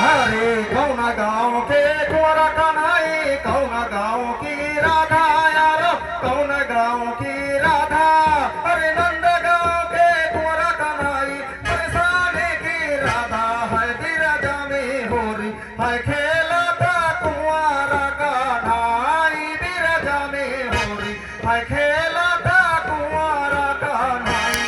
हरे कौन गाँव के कुंवरा कन्हई कौन गाँव की राधा यार कौन गाँव की राधा अरे नंद गाँव के कुंवरा कन्हई बरसाने की राधा है बिरजा में होरी है खेला था कुंवरा कन्हई बिरजा में होरी है खेला था कुंवरा कन्हई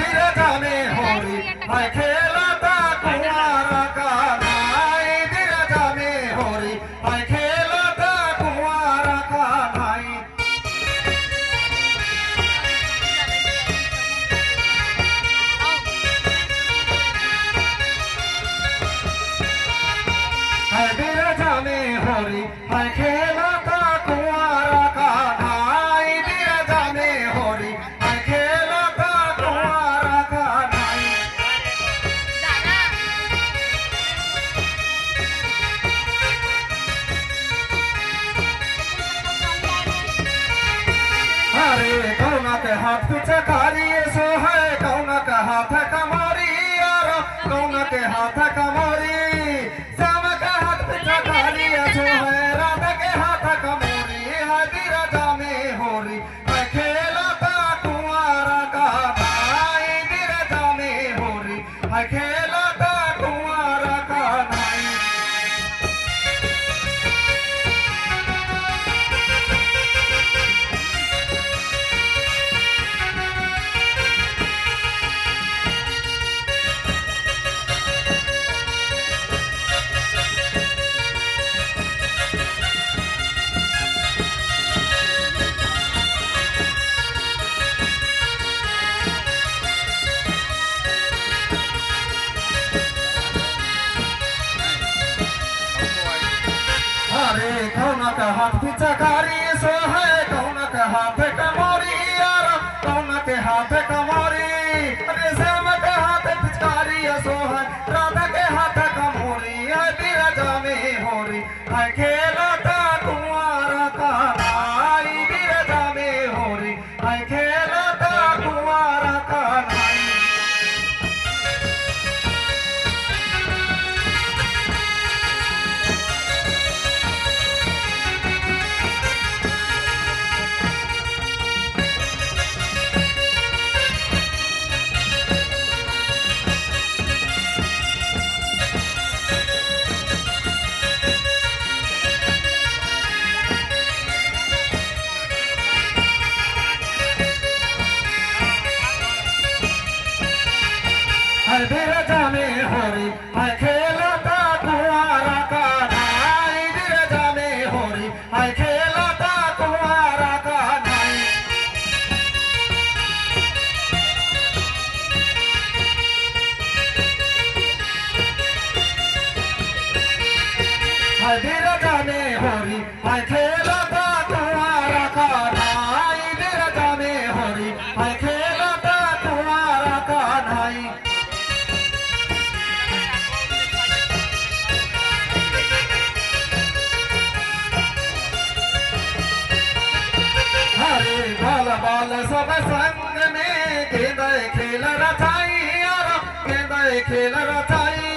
बिरजा में होरी है खेला था कुंवारा कन्हई बिरजा में होरी है खेला था कुंवारा कन्हई है बिरजा में होरी है खेला था कुंवारा कन्हई बिरजा में होरी है खेला था कुंवारा कन्हई अरे कौन के हाथ पीछे कारी सो है कौन के हाथ कमारी यार कौन के हाथ कमारी श्याम के हाथ पीछे कारी सो है राधा के हाथ कमोरी है बिरजा में होरी है खेला था कुंवारा कन्हई बिरजा में होरी है खेला था कुंवारा कन्हई अरे कौन का हाथ पीछे कारी सो है कौन के हाथ कमोरी यार कौन के हाथ कमोरी अरे श्याम के हाथ पिचकारी सो है राधा के हाथ कमोरी है बिरजा में होरी है खेला था कुंवारा कन्हई बिरजा में होरी है खेला था कुंवारा कन्हई हाय बिरजाने हरि हाय खेलता तुम्हारा का नाई बिरजाने हरि हाय खेलता तुम्हारा का नाई हरे बाल बाल सब संग में गेंद खेल रचाई यार गेंद खेल रचाई